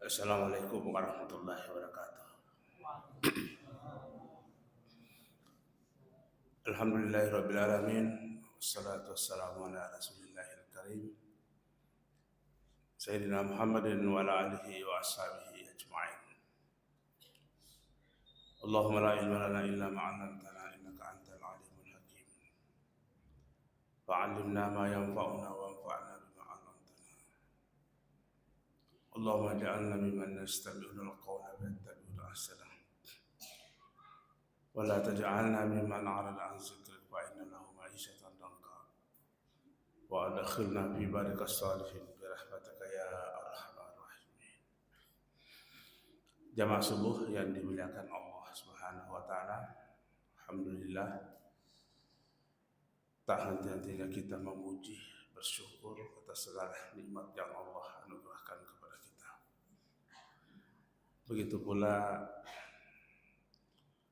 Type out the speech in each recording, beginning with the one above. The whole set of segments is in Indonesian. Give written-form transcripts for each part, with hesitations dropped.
Assalamualaikum warahmatullahi wabarakatuh. Alhamdulillahirabbil alamin. Wassalatu wassalamu ala rasulillahil karim. Sayyidina Muhammadin wa ala alihi wa ashabihi ajma'in. Allahumma la ilma lana illa ma 'allamtana innaka antal alimul hakim. Fa'allimna ma yanfa'una wanfa'na bima 'allamtana. Allahumma ij'alna mimman yastami'una al-qawla fayattabi'una ahsanah. ولا تجعلنا ممن أعرض عن ذكرك فإن له معيشة ضنكا وأدخلنا في بارك الصالحين برحمتك يا أرحم الراحمين. Jamaah subuh yang dimuliakan Allah Subhanahu wa taala. Alhamdulillah, tak henti-hentinya kita memuji, bersyukur atas segala nikmat yang Allah anugerahkan kepada kita. Begitu pula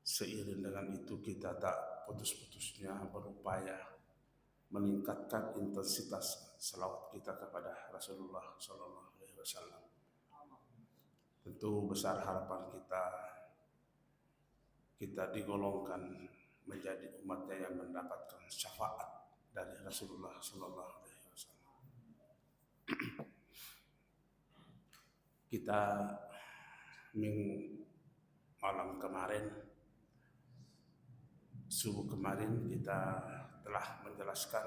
seiring dengan itu kita tak putus-putusnya berupaya meningkatkan intensitas salawat kita kepada Rasulullah Sallallahu Alaihi Wasallam. Tentu besar harapan kita digolongkan menjadi umatnya yang mendapatkan syafaat dari Rasulullah Sallallahu Alaihi Wasallam. Kita malam kemarin, subuh kemarin kita telah menjelaskan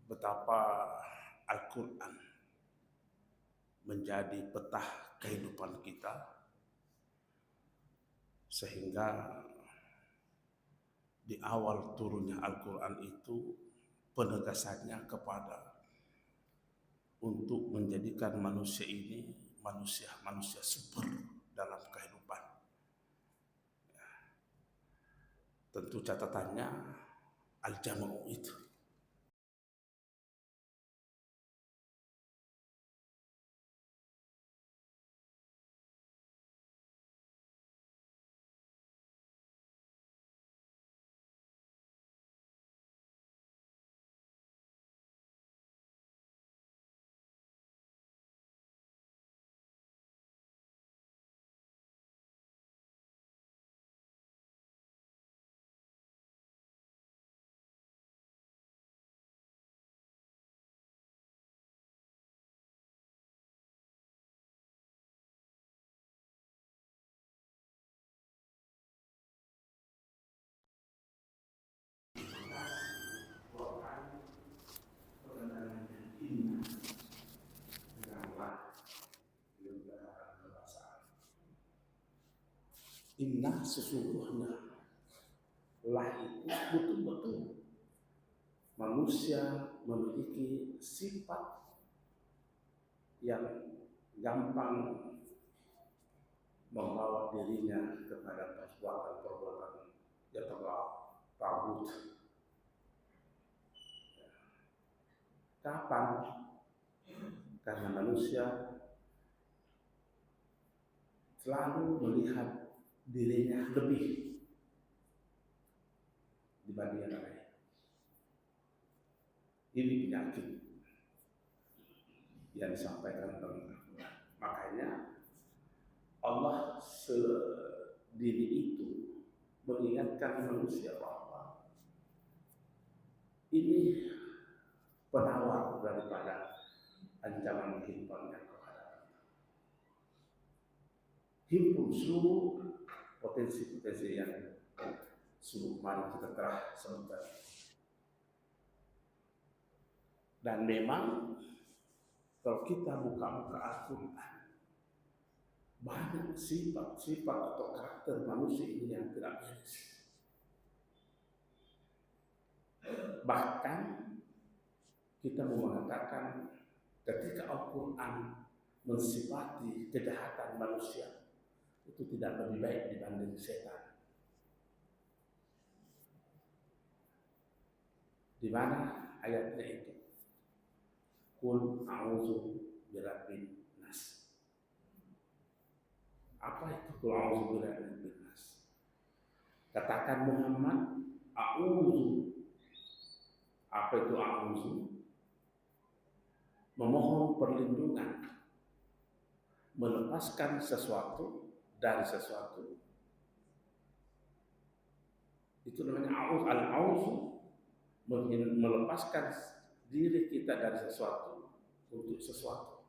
betapa Al-Quran menjadi peta kehidupan kita, sehingga di awal turunnya Al-Quran itu penegasannya kepada untuk menjadikan manusia ini manusia super dalam kehidupan. Tentu catatannya al-jama'u itu. Inna sesungguhnya lah itu betul-betul manusia memiliki sifat yang gampang membawa dirinya kepada perbuatan-perbuatan yang tagut. Kapan? Karena manusia selalu melihat dirinya lebih dibanding yang lain. Ini penyakit yang disampaikan oleh Al-Quran. Makanya Allah sendiri itu mengingatkan manusia bahwa ini penawar daripada ancaman kehidupan yang kepada kita. Himpun seluruh potensi-potensi yang suruh kemarin kita telah sebutkan. Dan memang kalau kita buka-buka Al-Quran, banyak sifat-sifat atau karakter manusia ini yang tidak beres. Bahkan kita mau mengatakan ketika Al-Quran mensifati kejahatan manusia, itu tidak lebih baik dibanding setan. Di mana ayatnya itu? Qul a'udzu birabbin nas. Apa itu qul a'udzu birabbin nas? Katakan Muhammad, a'udzu. Apa itu a'udzu? Memohon perlindungan melepaskan sesuatu dari sesuatu, itu namanya al-auzu, melepaskan diri kita dari sesuatu untuk sesuatu.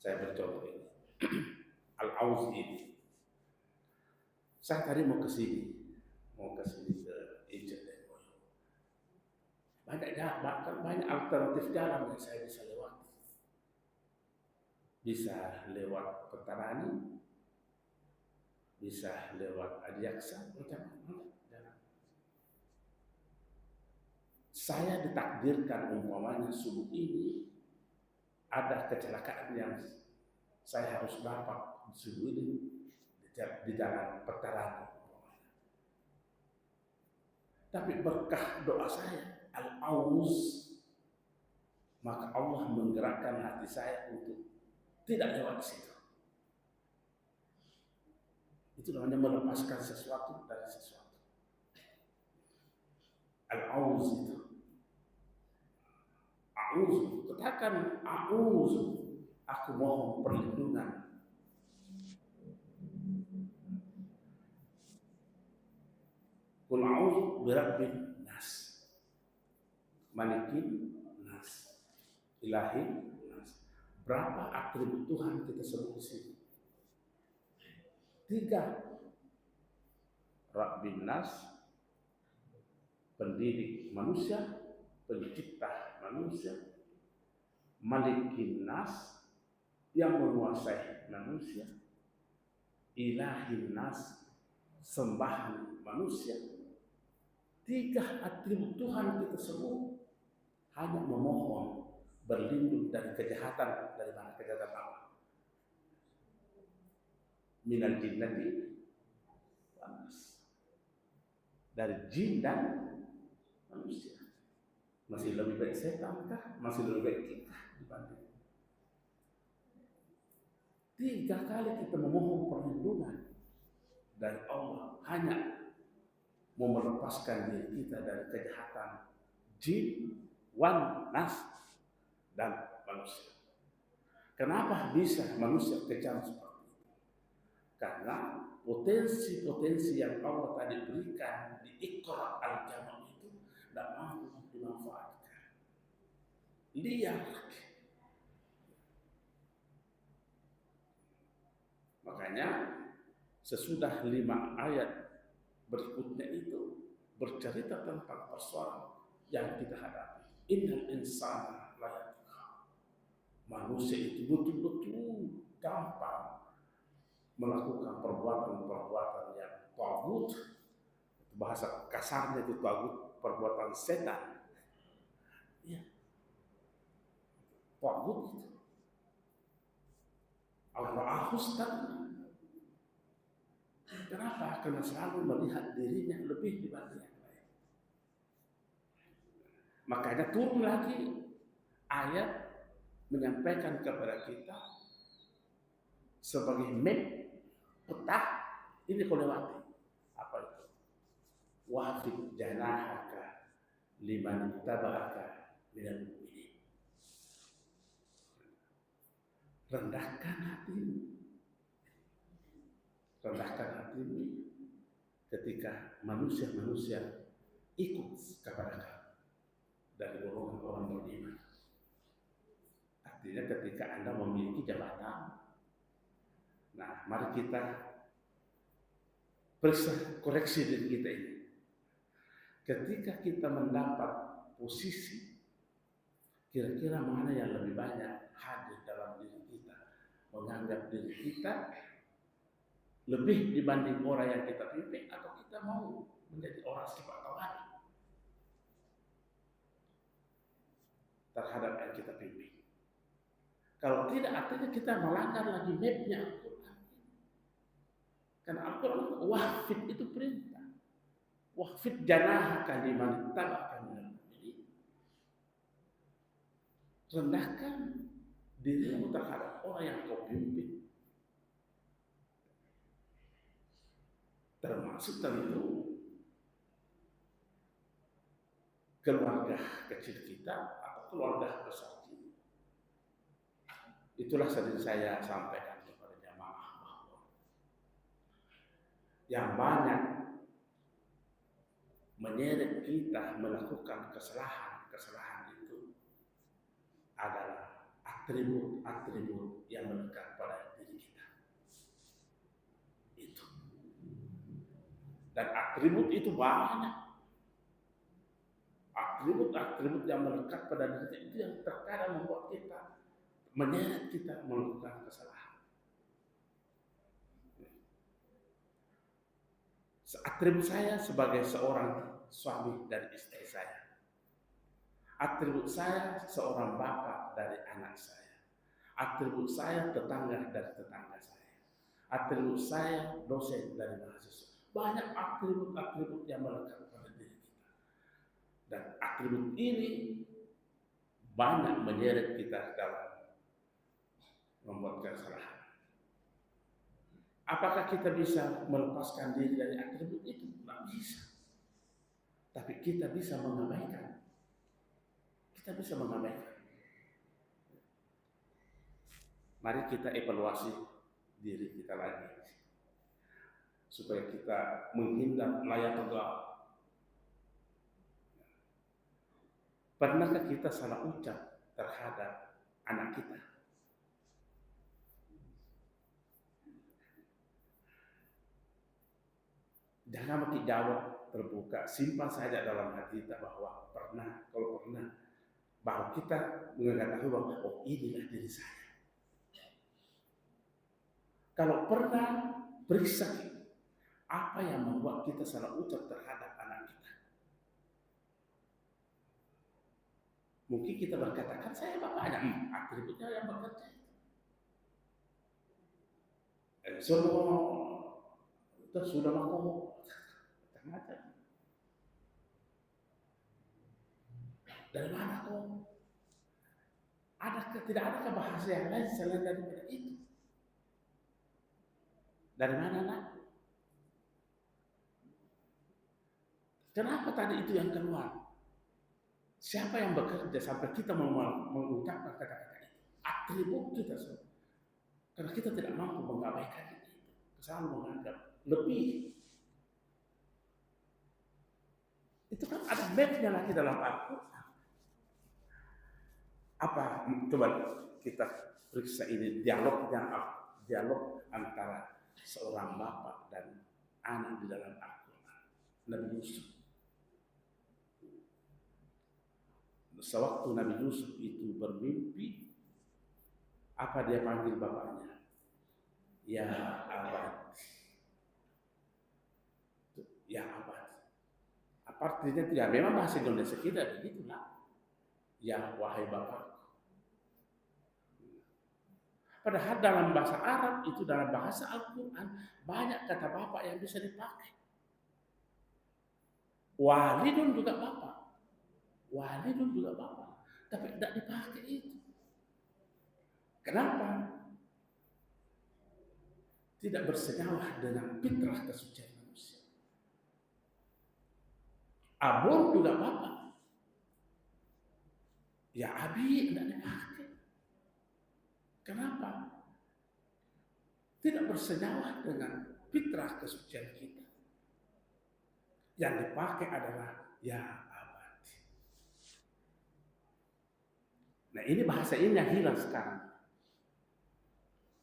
Saya bercontoh ini. Al-auzu ini. Saya tadi mau ke sini ke Ijen. Banyak alternatif jalan yang saya bisa lewati. Bisa lewat Petarani, bisa lewat Adiaksa, macam-macam jalan. Saya ditakdirkan umpamanya subuh ini ada kecelakaan yang saya harus dapat subuh ini di jalan Petarani. Tapi berkah doa saya, al-auz, maka Allah menggerakkan hati saya untuk tidak lewat di situ. Itu namanya melepaskan sesuatu dari sesuatu. Al-auz itu. A'udzu, katakan a'udzu, aku mohon perlindungan. Qul a'udzu birabbin nas, malikin nas, ilahin nas. Berapa atribut Tuhan kita sebut di sini? 3. Rabbin nas, pendidik manusia, pencipta manusia. Malikin nas, yang menguasai manusia. Ilahin nas, sembahan manusia. 3 atribut Tuhan kita sebut, hanya memohon berlindung dari kejahatan. Dari mana kejahatan apa? Minal jinnati wanas, dari jin dan manusia. Masih lebih baik setan kah? Masih lebih baik kita dibanding? 3 kali kita memohon perlindungan dari Allah, hanya mau melepaskan diri kita dari kejahatan jin, wan, nas, dan manusia. Kenapa bisa manusia kejam seperti itu? Karena potensi-potensi yang Allah tadi berikan di Iqra al-Jama itu tidak mampu dimanfaatkan. Liar. Makanya sesudah 5 ayat berikutnya itu bercerita tentang persoalan yang kita hadapi. Innal insana la yatgha. Manusia itu betul-betul gampang melakukan perbuatan-perbuatan yang tagut. Bahasa kasarnya itu tagut, perbuatan setan. Ya. Tagut itu. Al-Ra'ahus tadi. Kenapa? Karena selalu melihat dirinya lebih dibanding yang lain. Makanya turun lagi ayat menyampaikan kepada kita sebagai map, peta, ini kau lewati. Apa itu? Wahfid janahaka liman taba'aka minal mu'minin. Rendahkan hatimu. Rendahkan hatimu ketika manusia-manusia ikut kepada kamu dari golongan orang beriman. Artinya ketika Anda memiliki jabatan, nah mari kita periksa, koreksi diri kita ini. Ketika kita mendapat posisi, kira-kira mana yang lebih banyak hadir dalam diri kita, menganggap diri kita lebih dibanding orang yang kita pimpin, atau kita mau menjadi orang sepakatan terhadap yang kita pimpin. Kalau tidak, artinya kita melanggar lagi mapnya Al-Quran. Karena Al-Quran wahfid itu perintah. Wahfid janahaka liman taba'aka minal mu'minin. Rendahkan dirimu terhadap orang yang kau pimpin. Termasuk tentu keluarga kecil kita atau keluarga besar kita. Itulah sering saya sampaikan. yang banyak menyeret kita melakukan kesalahan itu adalah atribut-atribut yang melekat pada diri kita. Itu. Dan atribut itu banyak. Atribut-atribut yang melekat pada diri kita itu yang terkadang membuat kita menyeret kita melakukan kesalahan. Atribut saya sebagai seorang suami dari istri saya. Atribut saya seorang bapak dari anak saya. Atribut saya tetangga dari tetangga saya. Atribut saya dosen dari mahasiswa. Banyak atribut-atribut yang melekat pada diri kita. Dan atribut ini banyak menyeret kita dalam membuat kesalahan. Apakah kita bisa melepaskan diri dari atribut itu? Tidak bisa. Tapi kita bisa mengabaikan. Kita bisa mengabaikan. Mari kita evaluasi diri kita lagi. Supaya kita menghindar layar gelap. Pernahkah kita salah ucap terhadap anak kita? Jangan pakai jawab terbuka, simpan saja dalam hati kita bahwa pernah, kalau pernah, baru kita mengetahui bahwa oh inilah diri saya. Kalau pernah, periksa apa yang membuat kita salah ucap terhadap anak kita. Mungkin kita berkata, kan saya bapaknya, atributnya yang bekerja. Semua sudah mau macam. Dari mana kau? Tidak adakah bahasa yang lain selain daripada itu? Dari mana nak? Kenapa tadi itu yang keluar? Siapa yang bekerja sampai kita mengucapkan kata-kata itu? Atribut kita semua. Karena kita tidak mampu mengabaikan itu. Kesalahan menganggap lebih. Itu kan ada mapnya lagi dalam Al-Quran. Apa? Coba kita periksa ini dialog antara seorang bapak dan anak di dalam Al-Quran. Nabi Yusuf. Sewaktu Nabi Yusuf itu bermimpi, apa dia panggil bapaknya? Ya abad. Ya abad. Artinya ya memang bahasa Indonesia kita begitulah. Ya wahai bapak. Padahal dalam bahasa Arab itu, dalam bahasa Al-Quran banyak kata bapak yang bisa dipakai. Walidun juga bapak. Walidun juga bapak. Tapi tidak dipakai itu. Kenapa? Tidak bersenyawa dengan fitrah kesucian manusia. Abun juga bapak. Ya abi tidak dipakai. Kenapa? Tidak bersenyawa dengan fitrah kesucian kita. Yang dipakai adalah ya abad. Nah ini bahasa ini yang hilang sekarang.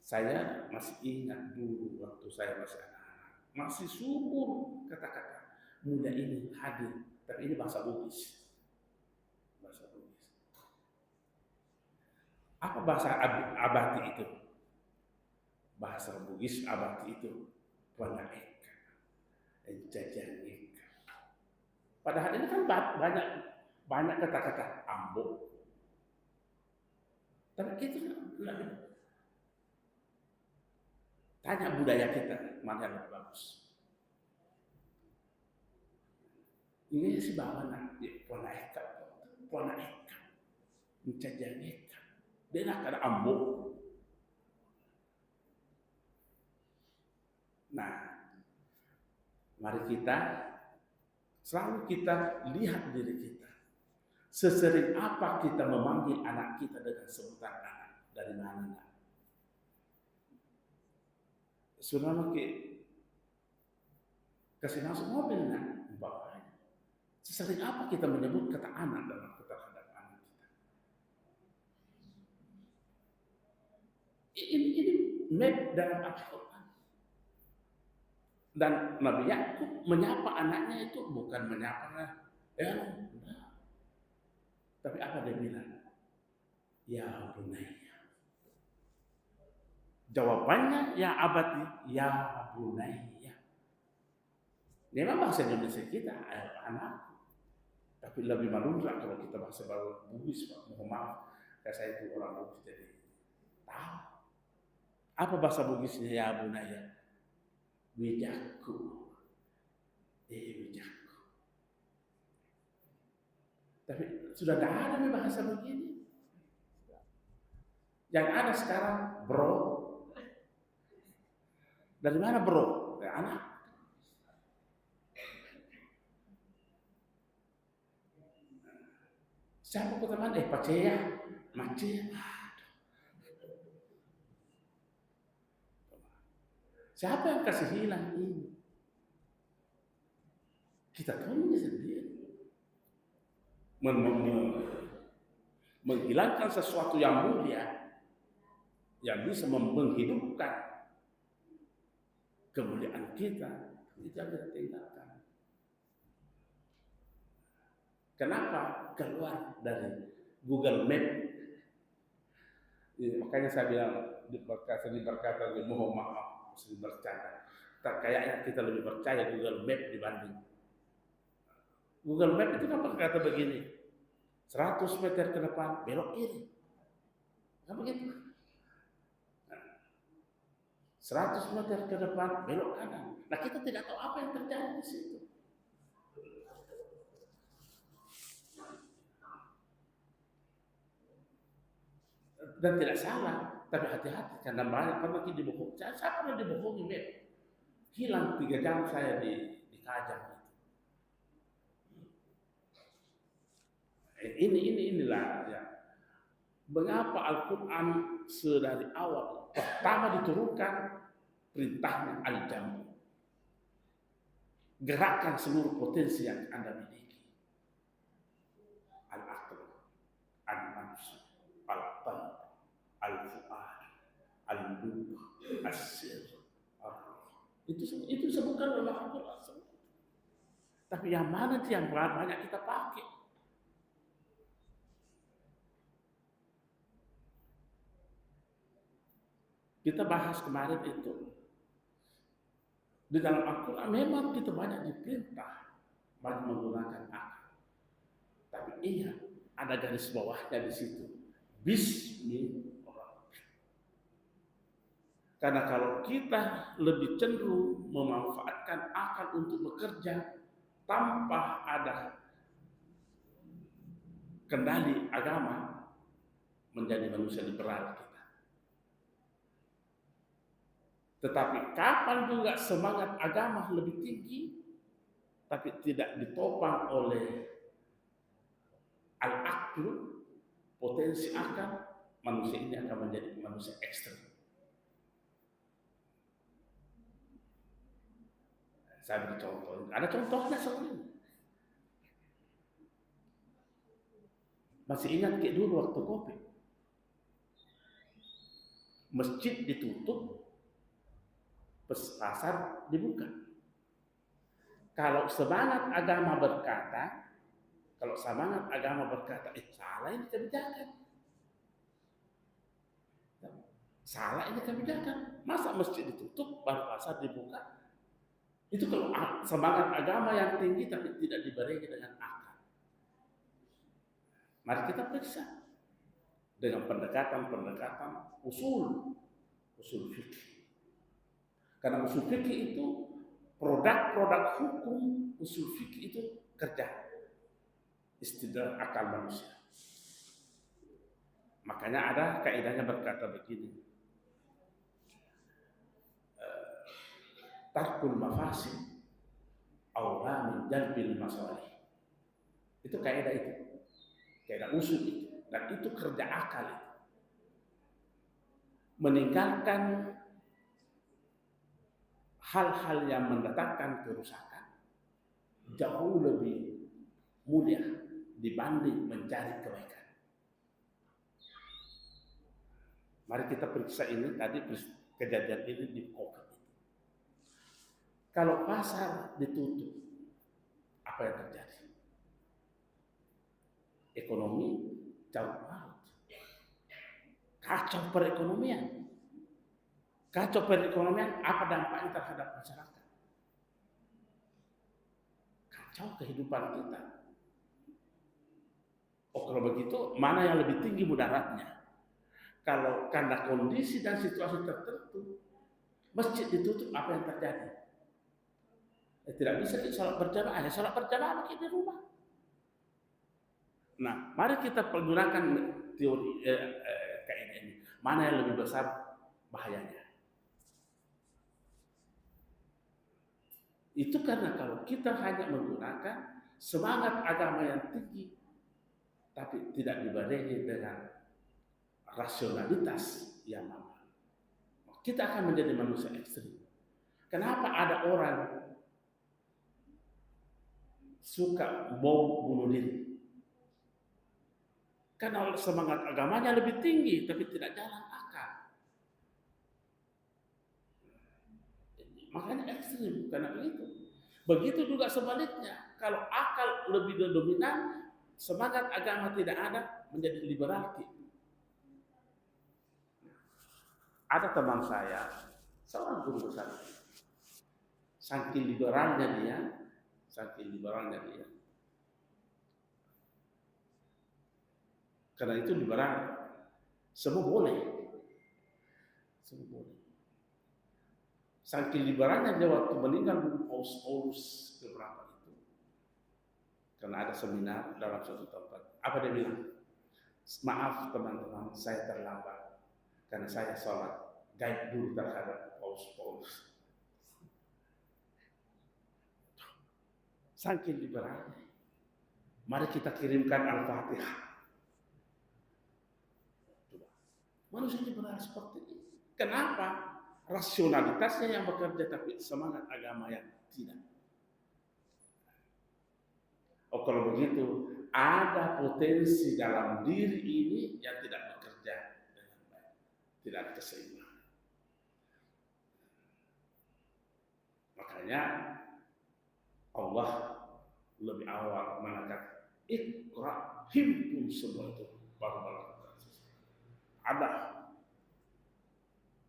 Saya masih ingat dulu waktu saya masih anak-anak, masih subur kata-kata muda ini hadir. Tapi ini bahasa Bugis. Bahasa Bugis. Apa bahasa abati itu? Bahasa Bugis abati itu panaik, jajanik. Padahal ini kan banyak kata-kata ambok. Tapi itu tanya budaya kita mana yang lebih bagus. Ini si bawa nak ponaika, mencajanika. Dia nak ada ambok. Nah, mari kita selalu lihat diri kita. Sesering apa kita memanggil anak kita dengan sebutan anak, dari mana nak? Sudah kasih masuk mobil, nah, umpamanya. Sesering apa kita menyebut kata anak dalam terhadap anak kita? Ini map dalam Al-Quran. Dan Nabi Yakub menyapa anaknya itu bukan menyapa enggak. Tapi apa dia bilang? Ya bunayya. Jawabannya ya abati, ya bunayya. Memang bahasa Indonesia kita anak, tapi lebih malumrah kalau kita bahasa Bugis, Pak. Mohon maaf, karena saya itu orang Bugis jadi tahu. Apa bahasa Bugisnya ya bunayya? Wijakku. Wijakku. Tapi sudah tidak ada nih bahasa begini. Yang ada sekarang bro. Dari mana bro? Dari anak. Siapa teman? Pacea, macea. Siapa yang kasih hilang ini? Kita tahu sendiri. Menghilangkan sesuatu yang mulia, yang bisa menghidupkan kemuliaan kita, itu yang kita tinggalkan. Kenapa keluar dari Google Map? Makanya saya bilang berkata mohon maaf, sering bercanda. Kayaknya kita lebih percaya Google Map dibanding Google Map itu kan berkata begini, 100 meter ke depan belok kiri, kan begitu? 100 meter ke depan belok kanan. Nah kita tidak tahu apa yang terjadi di situ. Dan tidak salah, tapi hati-hati karena banyak pernah dibohongi. Saya pernah dibohongi, Beb. Hilang 3 jam saya di Kajang. Inilah ya. Mengapa Al-Quran sedari awal pertama diturunkan perintahnya al-jamu. Gerakkan seluruh potensi yang Anda miliki. Al-aql, al-nafs, al-qalb, al-fu'ad, al-lub, as-sir. Itu disebutkan oleh Al-Quran. Tapi yang mana sih yang banyak kita pakai? Kita bahas kemarin itu. Di dalam Al-Quran memang kita banyak diperintah banyak menggunakan akal. Tapi ingat, ada garis bawahnya di situ. Bismillah. Karena kalau kita lebih cenderung memanfaatkan akal untuk bekerja tanpa ada kendali agama, menjadi manusia liberal kita. Tetapi kapan juga semangat agama lebih tinggi, tapi tidak ditopang oleh al-aql, potensi akal, manusia ini akan menjadi manusia ekstrem. Saya beri contoh, ada contohnya selalu. Masih ingat kayak dulu waktu Covid, masjid ditutup, pasar dibuka. Kalau semangat agama berkata, salah ini kebijakan. Salah ini kebijakan. Masa masjid ditutup, baru pasar dibuka? Itu kalau semangat agama yang tinggi tapi tidak dibarengi dengan akal. Mari kita periksa dengan pendekatan usul fikih. Karena usul fikih itu produk hukum, usul fikih itu kerja istidlal akal manusia. Makanya ada kaidahnya berkata begini, tarkul mafasid aula min jalbil masalih. Itu kaidah usul itu, dan itu kerja akal itu. Meninggalkan hal-hal yang mendatangkan kerusakan jauh lebih mulia dibanding mencari kebaikan. Mari kita periksa ini tadi, kejadian ini di COVID. Kalau pasar ditutup, apa yang terjadi? Ekonomi jauh maut. Kacau perekonomian. Kacau perekonomian, apa dampaknya terhadap masyarakat? Kacau kehidupan kita. Oh, kalau begitu, mana yang lebih tinggi mudaratnya? Kalau karena kondisi dan situasi tertentu, masjid ditutup, apa yang terjadi? Tidak bisa kita sholat berjamaah, ya sholat berjamaah mungkin di rumah. Nah, mari kita pergunakan teori kaidah ini. Mana yang lebih besar bahayanya? Itu karena kalau kita hanya menggunakan semangat agama yang tinggi, tapi tidak dibarengi dengan rasionalitas yang aman, kita akan menjadi manusia ekstrim. Kenapa ada orang suka mau bunuh diri? Karena semangat agamanya lebih tinggi, tapi tidak jalan akal. Makanya ekstrim, karena begitu. Begitu juga sebaliknya, kalau akal lebih dominan, semangat agama tidak ada, menjadi liberal. Ada teman saya, seorang guru besar, saking liberalnya dia, karena itu liberal, semua boleh. Saking liberalnya dia waktu meninggal dulu Paulus keberapa itu, karena ada seminar dalam suatu tempat, apa dia bilang? Maaf teman-teman, saya terlambat karena saya sholat gaib dulu terhadap Paulus. Saking liberalnya. Mari kita kirimkan Al-Fatihah. Manusia liberal seperti ini. Kenapa? Rasionalitasnya yang bekerja, tapi semangat agama yang tidak. Oh, kalau begitu, ada potensi dalam diri ini yang tidak bekerja dengan baik, tidak ada keseimbangan. Makanya Allah lebih awal mengatakan Iqra, himpun semua itu baru melakukan sesuatu. Ada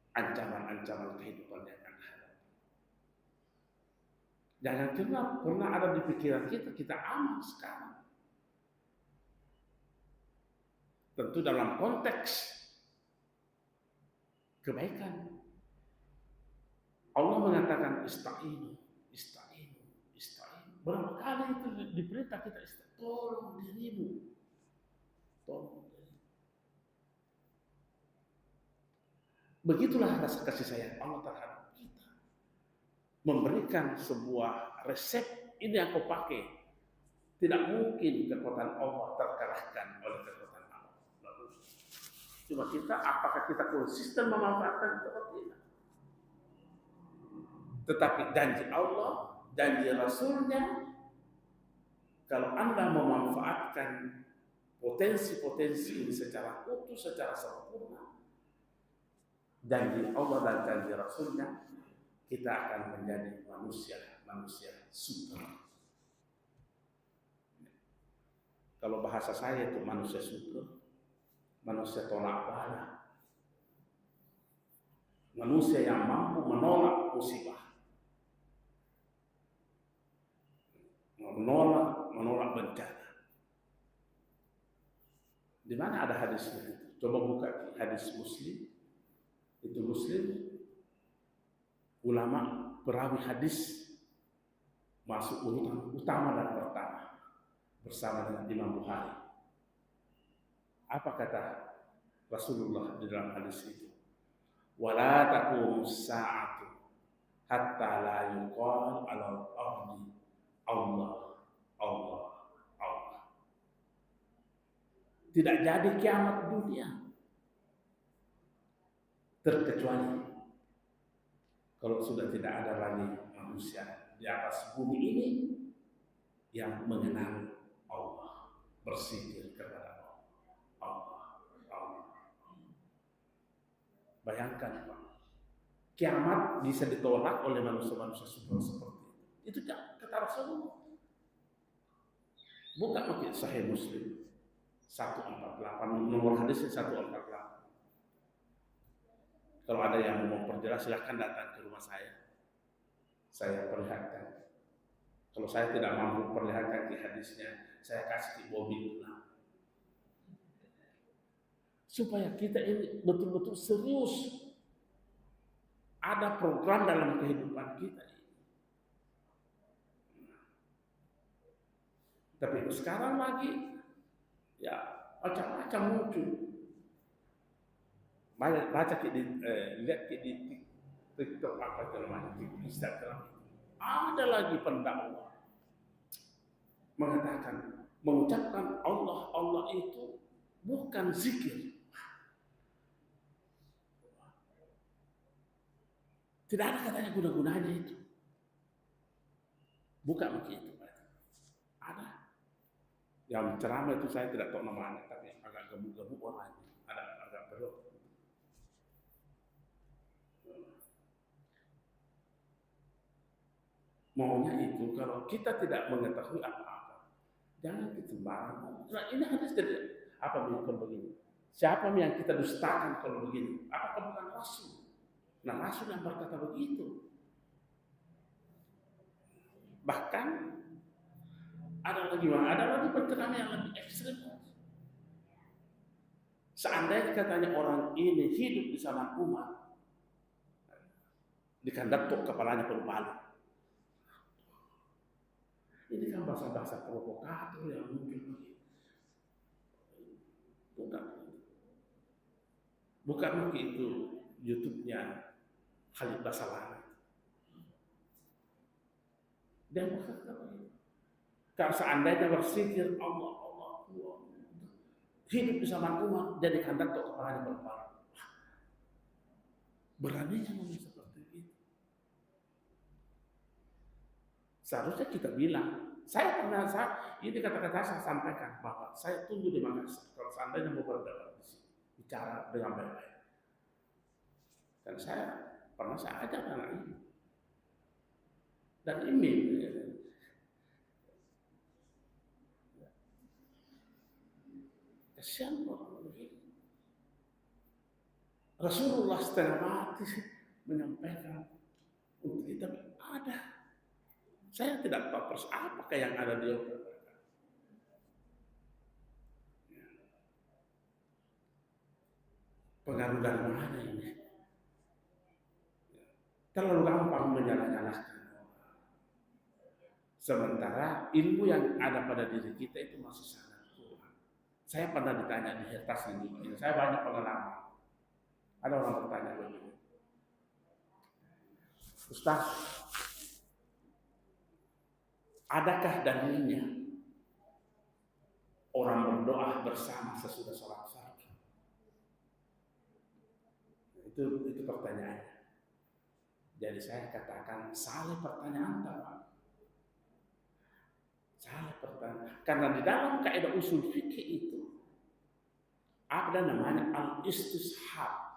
ancaman-ancaman kehidupan yang akan hadapi. Jangan pernah ada di pikiran kita aman sekarang. Tentu dalam konteks kebaikan. Allah mengatakan ista'inu. Berapa kali itu diperintah kita tolong dirimu. Begitulah rasa kasih sayang Allah terhadap kita. Memberikan sebuah resep, ini yang kau pakai. Tidak mungkin kekuatan Allah terkalahkan oleh kekuatan Allah. Cuma kita, apakah kita konsisten memanfaatkan itu atau tidak? Tetapi janji Allah, janji Rasulnya, kalau Anda memanfaatkan potensi-potensi ini secara utuh, secara sempurna, janji Allah dan janji Rasulnya, kita akan menjadi manusia super. Kalau bahasa saya itu manusia super, manusia tolak bala, manusia yang mampu menolak musibah, menolak bencana. Di mana ada hadisnya itu? Coba buka hadis Muslim. Itu Muslim, ulama perawi hadis masuk urutan utama dan pertama bersama dengan Imam Bukhari. Apa kata Rasulullah di dalam hadis itu? Wala taqumus sa'atu hatta la yuqal 'alal ardi Allah. Tidak jadi kiamat dunia terkecuali kalau sudah tidak ada lagi manusia di atas bumi ini, yang mengenal Allah, berzikir kepada Allah. Bayangkan Pak, kiamat bisa ditolak oleh manusia-manusia seperti itu. Itu kata Rasulullah. Buka mungkin Sahih Muslim 148, nomor hadisnya 148. Kalau ada yang mau perjelas silahkan datang ke rumah saya perlihatkan. Kalau saya tidak mampu perlihatkan di hadisnya, saya kasih di Bobby pulang. Supaya kita ini betul-betul serius. Ada program dalam kehidupan kita. Tapi sekarang lagi ya macam-macam muncul. Baca lihat di TikTok apa namanya, di Instagram. Ada lagi pendakwah mengatakan, mengucapkan Allah itu bukan zikir. Tidak ada katanya guna-gunanya itu. Bukan begitu. Ada. Yang ceramah itu saya tidak tahu namanya, tapi agak gemuk-gemuk orangnya. Ada agak belok. Maunya itu kalau kita tidak mengetahui apa-apa, jangan kita sembarang. Nah, ini harus jadi apa kalau begini? Siapa yang kita dustakan kalau begini? Apakah bukan Rasul? Nah, Rasul yang berkata begitu. Bahkan ada lagi penceramah yang lebih ekstrim. Seandainya katanya orang ini hidup di zaman Umar, dikandak kepalanya penuh malu. Ini kan bahasa-bahasa provokator yang muncul. Bukan begitu YouTube-nya Khalid Basalamah. Dia berkata begitu. Kalau seandainya berpikir Allah hidup di zaman Umar, jadi kandak kepalanya penuh malu. Beraninya ngomong seperti itu. Seharusnya kita bilang, ini kata-kata saya sampaikan bahwa saya tunggu di Makassar kalau seandainya mau berdebat di sini, bicara dengan baik-baik. Dan saya ajak anak ini dan ini kasihan orang begini. Rasulullah setengah mati menyampaikan untuk kita ada. Saya tidak tahu persis apakah yang ada di otak. Pengaruh dari mana ini? Terlalu gampang menyalah-nyalahkan. Sementara ilmu yang ada pada diri kita itu masih sangat kurang. Saya pernah ditanya di Hertas ini, saya banyak pengalaman. Ada orang bertanya begini, Ustaz, adakah dalilnya orang berdoa bersama sesudah sholat fardu? Itu pertanyaannya. Jadi saya katakan salah pertanyaan Pak. Salah pertanyaan. Karena di dalam kaidah usul fikih itu ada namanya al-istishab.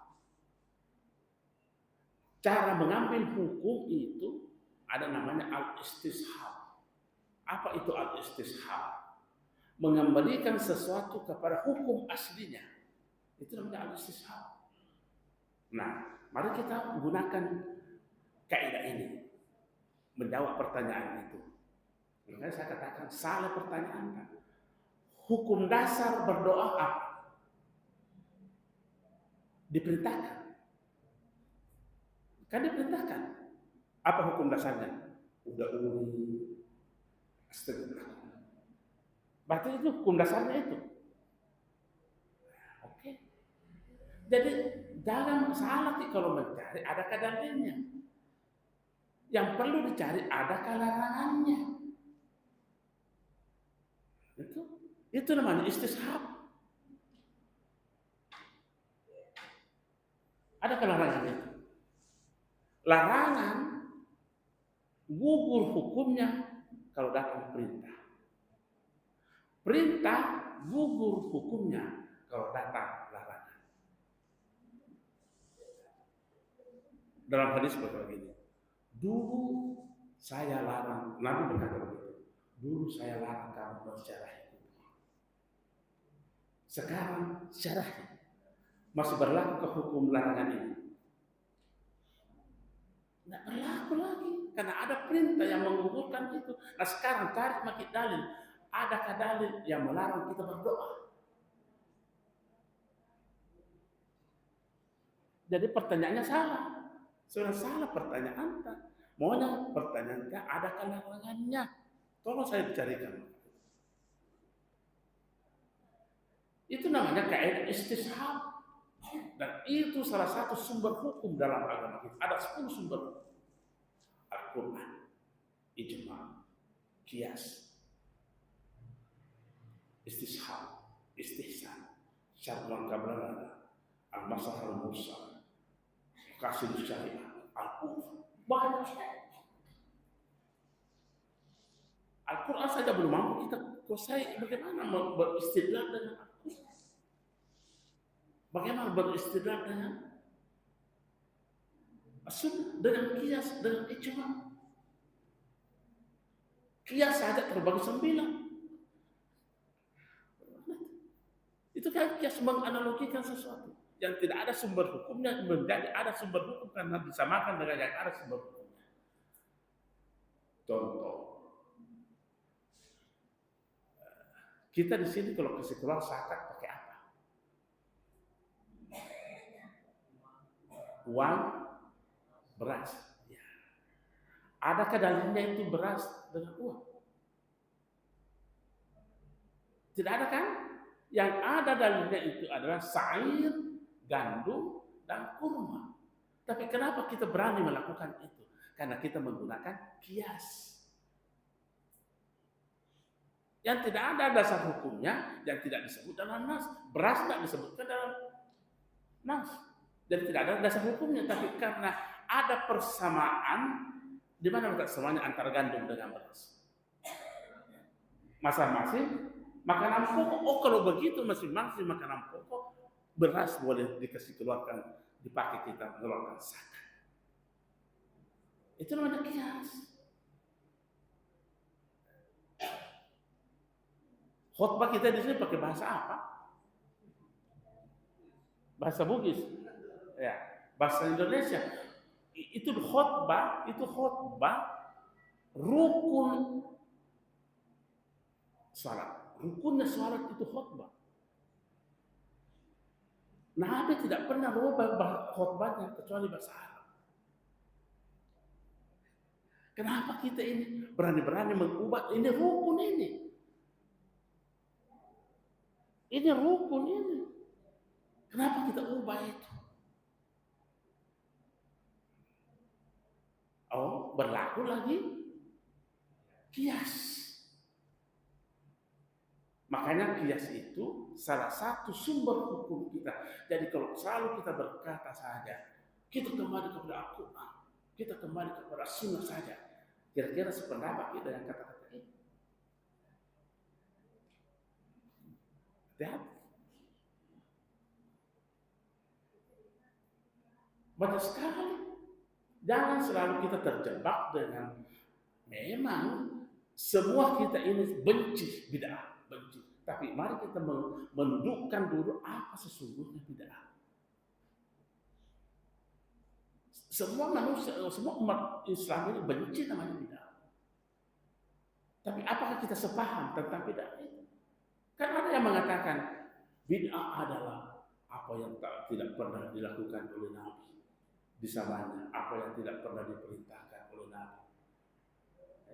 Cara mengambil hukum itu ada namanya al-istishab. Apa itu al-istishab? Mengembalikan sesuatu kepada hukum aslinya. Itu namanya al-istishab. Nah, mari kita gunakan kaidah ini menjawab pertanyaan itu. Makanya saya katakan salah pertanyaan kan. Hukum dasar berdoa apa? Diperintahkan. Kan diperintahkan. Apa hukum dasarnya? Udah astagfirullah. Berarti itu hukum dasarnya itu. Oke. Jadi jangan salah kalau mencari ada dalilnya. Yang perlu dicari ada larangannya. Itu namanya istishab. Ada larangan itu. Larangan gugur hukumnya kalau datang perintah. Perintah gugur hukumnya kalau datang larangan. Dalam hadis begini, dulu saya larang, Nabi berkata begitu, dulu saya larang kamu bersyarahi. Sekarang syarahi. Masih berlaku ke hukum larangan ini? Tidak berlaku lagi, karena ada perintah yang menggugurkan itu. Nah sekarang tarik makin dalil. Adakah dalil yang melarang kita berdoa? Jadi pertanyaannya salah. Sudah salah pertanyaan Anda. Maunya pertanyaan Anda, adakah larangannya? Tolong saya carikan. Itu namanya kaidah istishab. Dan itu salah satu sumber hukum dalam agama kita. Ada 10 sumber hukum. Al-Quran, ijma, qiyas, istishab, istihsan, syar'an kabrana, al-masah al-mursal, qasid syariah, al-qur'an. Banyak. Al-Quran saja belum mampu kita kuasai. Bagaimana beristidlal dengan Al-Quran? Bagaimana beristidlal dengan Sunnah, dengan qiyas, dengan ijma? Qiyas saja terbagi 9. Itu kan qiyas menganalogikan sesuatu yang tidak ada sumber hukumnya menjadi ada sumber hukum karena disamakan dengan yang ada sumber hukumnya. Contoh, kita di sini kalau kasih keluar zakat pakai apa? Uang, beras. Ya. Adakah dalilnya itu beras dengan uang? Tidak ada kan? Yang ada dalilnya itu adalah sa'ir, gandum, dan kurma. Tapi kenapa kita berani melakukan itu? Karena kita menggunakan qiyas. Yang tidak ada dasar hukumnya, yang tidak disebut dalam nas. Beras tidak disebutkan dalam nas. Dan tidak ada dasar hukumnya, tapi karena ada persamaan, di mana letak semuanya antara gandum dengan beras. Masing-masing makanan pokok. Oh kalau begitu masing-masing makanan pokok, beras boleh dikasih keluarkan, dipakai kita mengeluarkan zakat. Itu namanya qiyas. Khotbah kita di sini pakai bahasa apa? Bahasa Bugis. Ya, bahasa Indonesia. Itu khotbah rukun salat. Rukunnya salat itu khotbah. Nabi tidak pernah rubah khotbahnya kecuali bahasa Arab. Kenapa kita ini berani-berani mengubah ini rukun ini? Ini rukun ini. Kenapa kita ubah itu? Oh, berlaku lagi qiyas. Makanya qiyas itu salah satu sumber hukum kita. Jadi kalau selalu kita berkata saja, kita kembali kepada Al-Quran, kita kembali kepada Sunnah saja. Kira-kira sependapat kita dengan kata-kata ini. Hati-hati. Banyak sekali. Jangan selalu kita terjebak dengan memang semua kita ini benci bid'ah, benci. Tapi mari kita mendudukkan dulu apa sesungguhnya bid'ah. Semua manusia, semua umat Islam ini benci namanya bid'ah. Tapi apakah kita sepaham tentang bid'ah itu? Kan ada yang mengatakan bid'ah adalah apa yang tidak pernah dilakukan oleh Nabi di zamannya, apa yang tidak pernah diperintahkan oleh Nabi.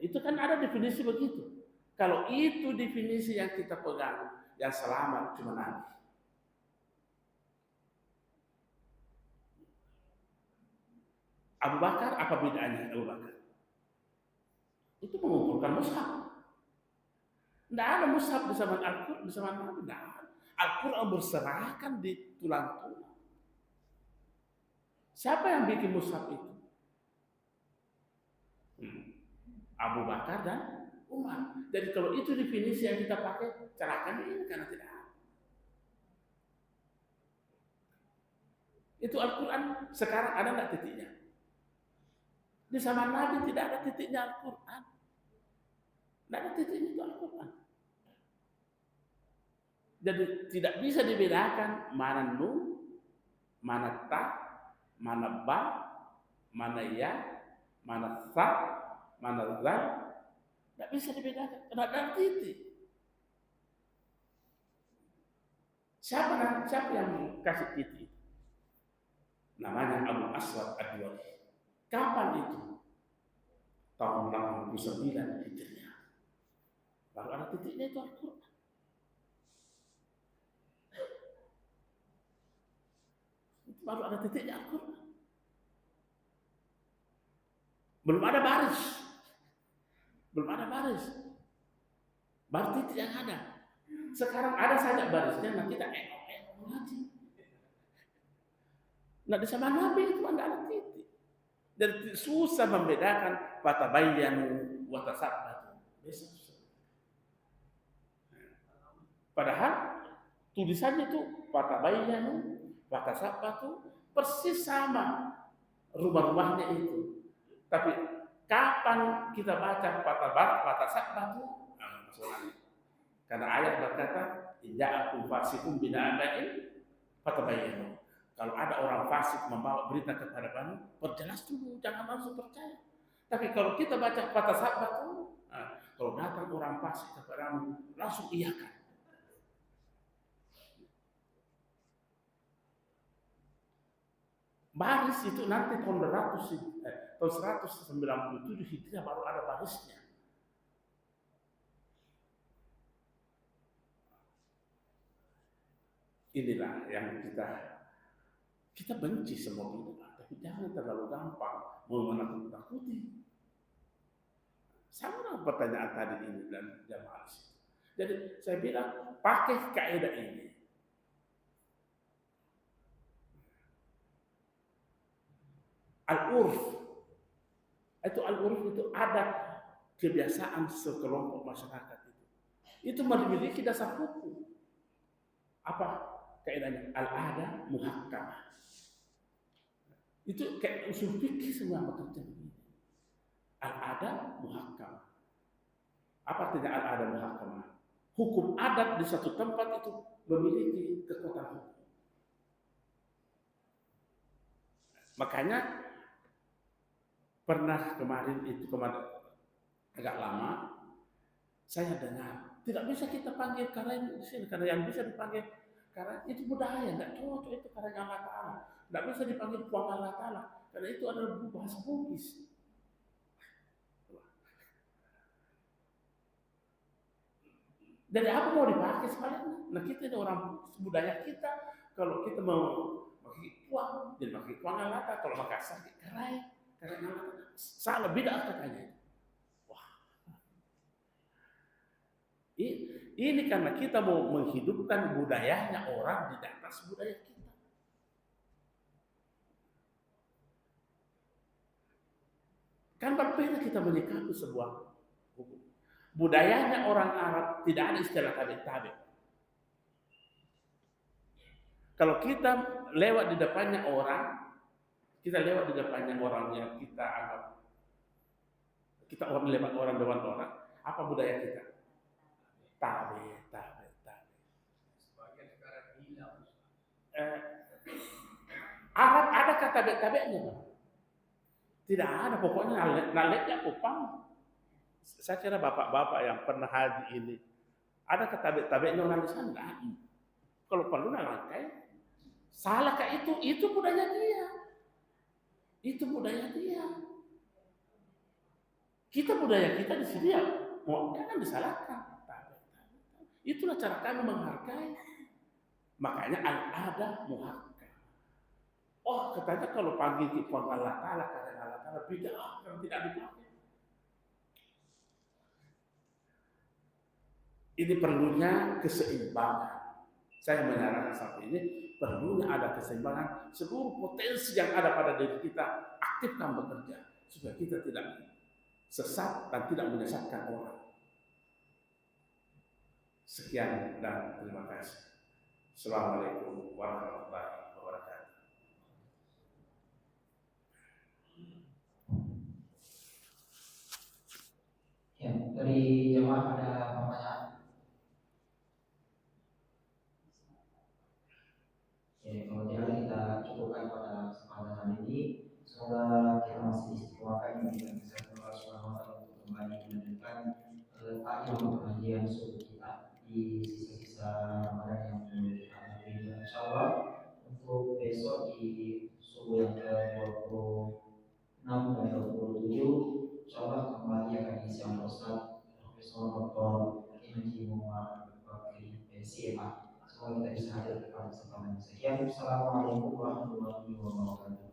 Itu kan ada definisi begitu. Kalau itu definisi yang kita pegang, yang selamat cuma Nabi. Abu Bakar, apa bedanya Abu Bakar? Itu mengumpulkan mushaf. Tidak ada mushaf di zaman Al-Quran, di zaman Nabi. Tidak ada. Al-Quran berserakan di tulang-tulang. Siapa yang bikin mushaf itu? Abu Bakar dan umat. Jadi kalau itu definisi yang kita pakai, celaka ini karena tidak ada. Itu Al-Quran sekarang ada nggak titiknya? Di zaman Nabi tidak ada titiknya Al-Quran. Tidak ada titiknya itu Al-Quran. Jadi tidak bisa dibedakan mana nun, mana ta, mana ba, mana ya, mana sa, mana zal. Tidak bisa dibedakan. Tidak ada titik. Siapa yang kasih titik? Namanya Abu Aswad Ad-Duali. Kapan itu? Tahun 89 Hijriah. Baru ada titiknya itu Al-Quran. Baru ada titiknya Al-Quran. Belum ada baris. Belum ada baris. Baru titik yang ada. Sekarang ada saja barisnya, nah kita lagi. Nah di zaman Nabi itu tidak ada titik. Jadi susah membedakan fatabayyanu wa tasabbatu. Padahal tulisannya itu fatabayyanu wa tasabbatu persis sama rumah-rumahnya itu. Tapi kapan kita baca fatasabbatu? Nah, masalahnya. Karena ayat berkata, "Ja'akum fasiqun binaba'in fatabayyanu." Kalau ada orang fasik membawa berita kepada kamu, perjelas dulu, jangan langsung percaya. Tapi kalau kita baca fatasabbatu, nah, kalau datang orang fasik kepadamu, langsung iyakan. Baris itu nanti tahun 197 Hijriah baru ada barisnya. Inilah yang kita benci semua bid'ah, tapi jangan terlalu gampang mau menakut-nakuti. Sama pertanyaan tadi ini dan jamaah. Jadi saya bilang pakai kaidah ini. Al-urf itu ada kebiasaan sekelompok masyarakat itu. Itu memiliki dasar hukum. Apa kaidahnya? Al-ada muhakkamah. Itu kayak usul fikih semua bekerja begini. Al-ada muhakkamah. Apa artinya al-ada muhakkamah? Hukum adat di satu tempat itu memiliki kekuatan hukum. Makanya pernah kemarin agak lama saya dengar tidak bisa kita panggil karena di sini, karena yang bisa dipanggil karena itu budaya, tidak cocok itu karena Allah Ta'ala. Tidak bisa dipanggil Tuhan Allah Ta'ala karena itu adalah bahasa Bugis. Dari apa mau dipakai sebaliknya? Nah kita ini orang budaya kita, kalau kita mau pakai uang, jadi pakai uang Allah Ta'ala. Kalau pakai sakit kerai, karena salah beda katanya. Wah, ini karena kita mau menghidupkan budayanya orang di atas budaya kita. Kan berbeda kita menyikapi sebuah hukum. Budayanya orang Arab tidak ada istilah tabi'. Kalau kita lewat di depannya orang, kita lewat di depannya orang yang kita anggap kita lewat orang depan orang, apa budaya kita? Tabi. Arab ada kata tabi'nya, Pak? Tidak ada, pokoknya naleknya kupang. Saya kira bapak-bapak yang pernah haji ini, ada kata tabi'nya orang di sana. Kalau perlu nalangkai, salahkah itu budaya dia. Itu budaya dia. Kita budaya kita di sini ya, jangan disalahkan. Itulah cara kami menghargai. Makanya al-ada muhakkam. Oh, katanya kalau panggil Tuhan Allah Ta'ala, karena Allah Ta'ala beda, kalau tidak dipakai. Ini perlunya keseimbangan. Saya menyarankan sampai ini perlunya ada keseimbangan. Seluruh potensi yang ada pada diri kita aktifkan bekerja supaya kita tidak sesat dan tidak menyesatkan orang. Sekian dan terima kasih. Assalamualaikum warahmatullahi wabarakatuh. Ya, dari jemaah ada pertanyaan? Ya, kalau tidak kita cukupkan pada kesempatan ini. Semoga kita masih istiqomah dan bisa Allah Subhanahu wa taala untuk kembali melanjutkan taklim pengajian subuh kita di sisa-sisa Ramadan yang belum kita lalui. Insyaallah untuk besok di subuh yang ke-26 dan 27 insyaallah kembali akan diisi oleh Ustaz Profesor Dr. Haji Muhammad Bakri SIMA. Semoga kita bisa hadir pada kesempatan ini. Sekian, Assalamualaikum warahmatullahi wabarakatuh.